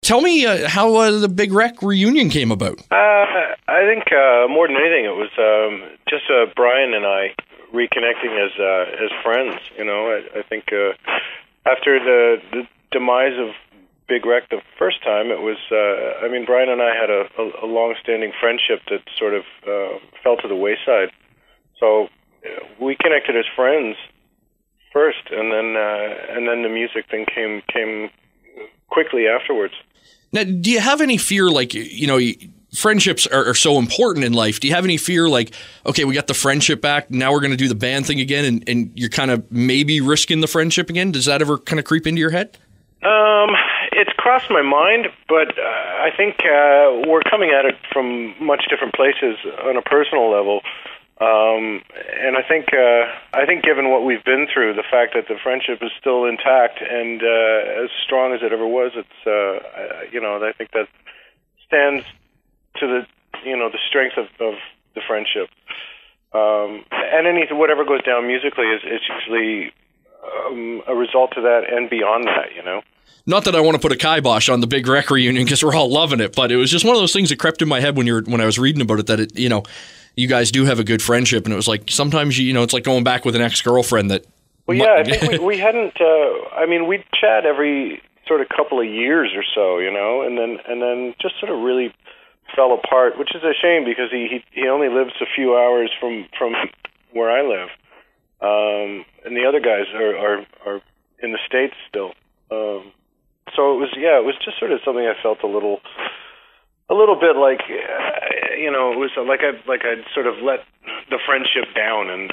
Tell me how the Big Wreck reunion came about. I think more than anything, it was just Brian and I reconnecting as friends. You know, I think after the demise of Big Wreck the first time, it was. I mean, Brian and I had a long-standing friendship that sort of fell to the wayside. So we connected as friends first, and then the music thing came quickly afterwards. Now, do you have any fear, like, you know, friendships are so important in life. Do you have any fear, like, okay, we got the friendship back, now we're going to do the band thing again, and you're kind of maybe risking the friendship again? Does that ever kind of creep into your head? It's crossed my mind, but I think we're coming at it from much different places on a personal level. And I think given what we've been through, the fact that the friendship is still intact and as strong as it ever was, it's you know, I think that stands to the strength of the friendship. And whatever goes down musically is usually a result of that and beyond that, you know. Not that I want to put a kibosh on the Big Wreck reunion because we're all loving it, but it was just one of those things that crept in my head when I was reading about it, that it, you know, you guys do have a good friendship, and it was like sometimes you know it's like going back with an ex-girlfriend that. Well, yeah, I think we hadn't. I mean, we'd chat every sort of couple of years or so, you know, and then just sort of really fell apart, which is a shame because he only lives a few hours from where I live, and the other guys are in the States still. So it was just sort of something I felt a little bit like, you know, it was like I'd sort of let the friendship down, and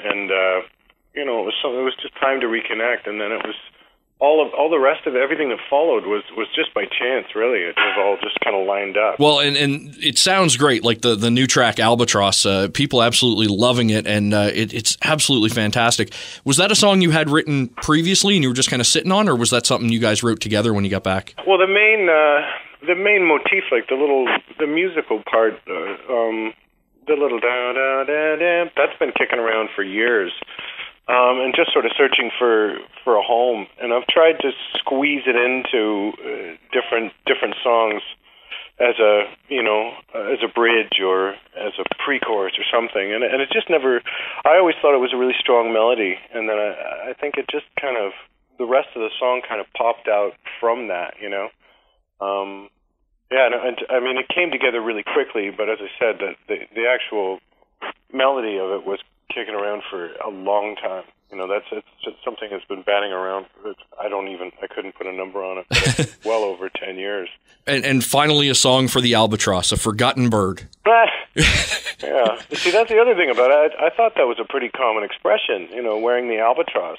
you know, it was just time to reconnect, and then it was all the rest of everything that followed was just by chance, really. It was all just kind of lined up. Well, and it sounds great, like the new track Albatross. People absolutely loving it, and it's absolutely fantastic. Was that a song you had written previously, and you were just kind of sitting on, or was that something you guys wrote together when you got back? Well, the main motif, like the musical part, the little da da da da, that's been kicking around for years. And just sort of searching for a home, and I've tried to squeeze it into different songs as a bridge or as a pre-chorus or something, and it just never. I always thought it was a really strong melody, and then I think it just kind of the rest of the song kind of popped out from that, you know. Yeah, and I mean it came together really quickly, but as I said, the actual melody of it was kicking around for a long time. You know, it's just something that's been batting around. I couldn't put a number on it, but it's well over 10 years. And finally a song for the Albatross, A Forgotten Bird. Yeah. See, that's the other thing about it. I thought that was a pretty common expression, you know, wearing the albatross.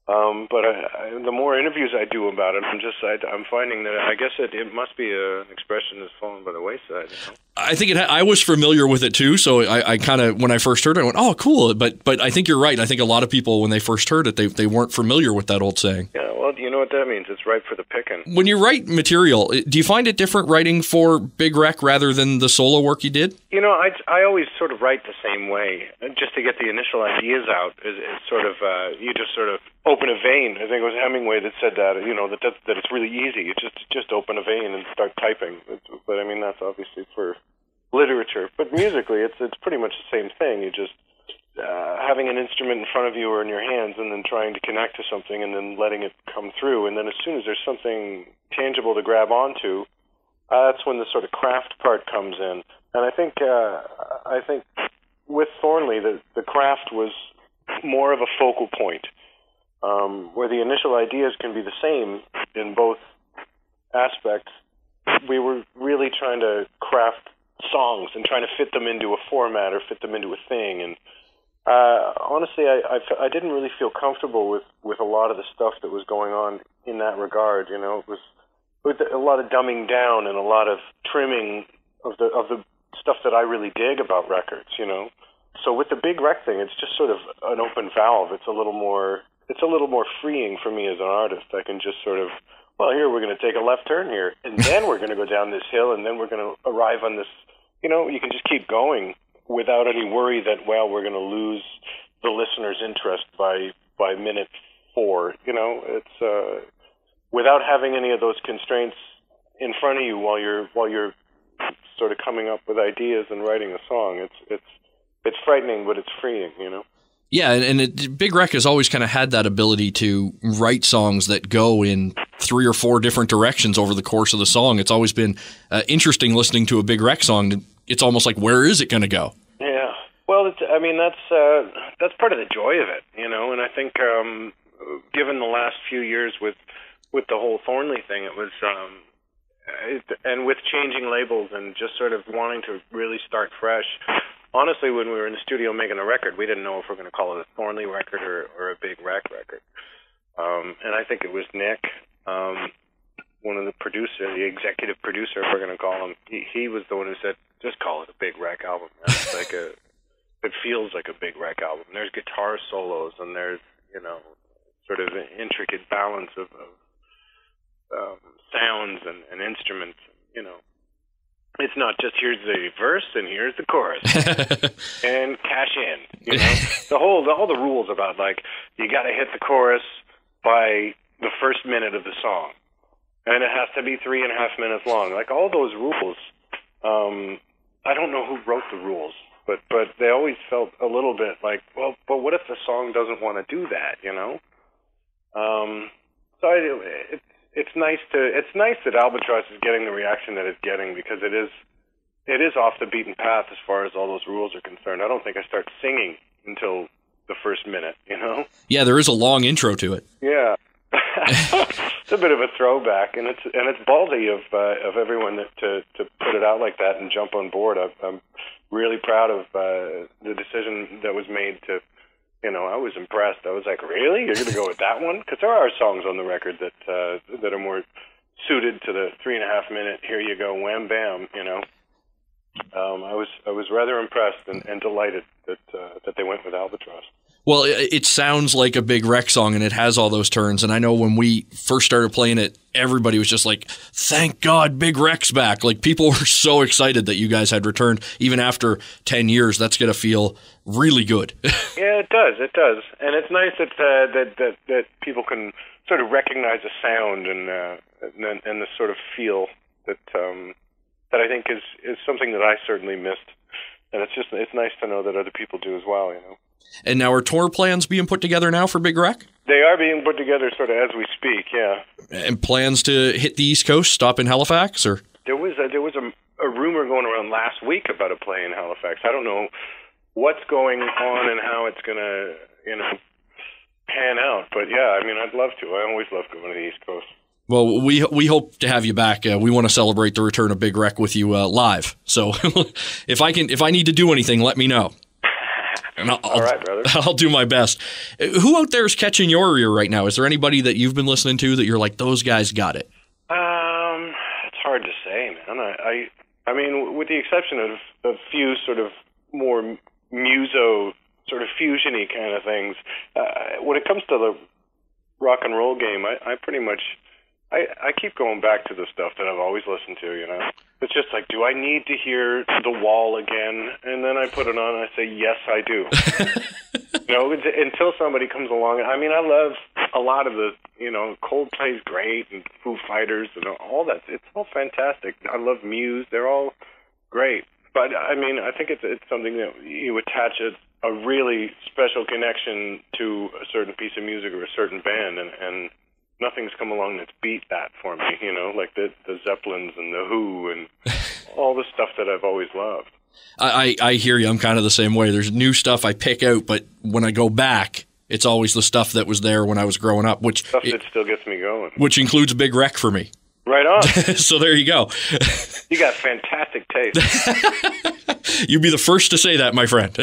But the more interviews I do about it, I'm finding that I guess it must be an expression that's fallen by the wayside. You know? I think I was familiar with it too, so I kind of, when I first heard it, I went, "Oh, cool!" But I think you're right. I think a lot of people, when they first heard it, they weren't familiar with that old saying. Yeah, well, you know what that means? It's ripe for the picking. When you write material, do you find it different writing for Big Wreck rather than the solo work you did? You know, I always sort of write the same way, just to get the initial ideas out. Is sort of you just sort of open a vein. I think it was Hemingway that said that. You know, that it's really easy. You just open a vein and start typing. But I mean, that's obviously for literature. But musically, it's pretty much the same thing. You just having an instrument in front of you or in your hands, and then trying to connect to something, and then letting it come through. And then as soon as there's something tangible to grab onto, that's when the sort of craft part comes in. And I think with Thornley, the craft was more of a focal point, where the initial ideas can be the same in both aspects. We were really trying to craft songs and trying to fit them into a format or fit them into a thing. And honestly, I didn't really feel comfortable with a lot of the stuff that was going on in that regard. You know, it was with a lot of dumbing down and a lot of trimming of the stuff that I really dig about records. You know, so with the Big Wreck thing, it's just sort of an open valve. It's a little more freeing for me as an artist. I can just sort of, well, here we're going to take a left turn here, and then we're going to go down this hill, and then we're going to arrive on this. You know, you can just keep going without any worry that, well, we're going to lose the listener's interest by minute 4. You know, it's without having any of those constraints in front of you while you're sort of coming up with ideas and writing a song. It's frightening, but it's freeing, you know. Yeah, and Big Wreck has always kind of had that ability to write songs that go in 3 or 4 different directions over the course of the song. It's always been interesting listening to a Big Wreck song. It's almost like, where is it going to go? Yeah. Well, that's part of the joy of it, you know. And I think, given the last few years with the whole Thornley thing, it was, and with changing labels and just sort of wanting to really start fresh. Honestly, when we were in the studio making a record, we didn't know if we were going to call it a Thornley record or a Big Wreck record. And I think it was Nick, one of the the executive producer, if we're going to call him. He was the one who said, just call it a Big Wreck album. It's like it feels like a Big Wreck album. There's guitar solos and there's, you know, sort of an intricate balance of sounds and instruments, you know. It's not just here's the verse and here's the chorus and cash in. You know, all the rules about like you got to hit the chorus by the first minute of the song, and it has to be 3.5 minutes long. Like all those rules, I don't know who wrote the rules, but they always felt a little bit like, well, but what if the song doesn't want to do that? You know, so It's nice that Albatross is getting the reaction that it's getting, because it is off the beaten path as far as all those rules are concerned. I don't think I start singing until the first minute, you know? Yeah, there is a long intro to it. Yeah. It's a bit of a throwback, and it's ballsy of everyone to put it out like that and jump on board. I'm really proud of the decision that was made to. You know, I was impressed. I was like, really? You're going to go with that one? Because there are songs on the record that are more suited to the 3.5 minute, here you go, wham, bam, you know. I was rather impressed and delighted that they went with Albatross. Well, it sounds like a Big Wreck song, and it has all those turns. And I know when we first started playing it, everybody was just like, thank God Big Wreck's back. Like, people were so excited that you guys had returned. Even after 10 years, that's going to feel really good. Yeah, it does. It does. And it's nice that people can sort of recognize the sound and the sort of feel that I think is something that I certainly missed. And it's nice to know that other people do as well, you know. And now are tour plans being put together now for Big Wreck? They are being put together sort of as we speak, yeah. And plans to hit the East Coast, stop in Halifax, or? There was a rumor going around last week about a play in Halifax. I don't know what's going on and how it's going to, you know, pan out. But yeah, I mean, I'd love to. I always love going to the East Coast. Well, we hope to have you back. We want to celebrate the return of Big Wreck with you live. So if I need to do anything, let me know. And all right, brother. I'll do my best. Who out there is catching your ear right now? Is there anybody that you've been listening to that you're like, those guys got it? It's hard to say, man. I mean, with the exception of a few sort of more muso, sort of fusion-y kind of things, when it comes to the rock and roll game, I pretty much, I keep going back to the stuff that I've always listened to, you know? It's just like, do I need to hear The Wall again? And then I put it on and I say, yes, I do. You know, until somebody comes along. I mean, I love a lot of the, you know, Coldplay's great and Foo Fighters and all that. It's all fantastic. I love Muse. They're all great. But, I mean, I think it's something that you attach a really special connection to a certain piece of music or a certain band, and nothing's come along that's beat that for me, you know, like the Zeppelins and the Who and all the stuff that I've always loved. I hear you. I'm kind of the same way. There's new stuff I pick out, but when I go back, it's always the stuff that was there when I was growing up, which stuff that still gets me going. Which includes Big Wreck for me. Right on. So there you go. You got fantastic taste. You'd be the first to say that, my friend.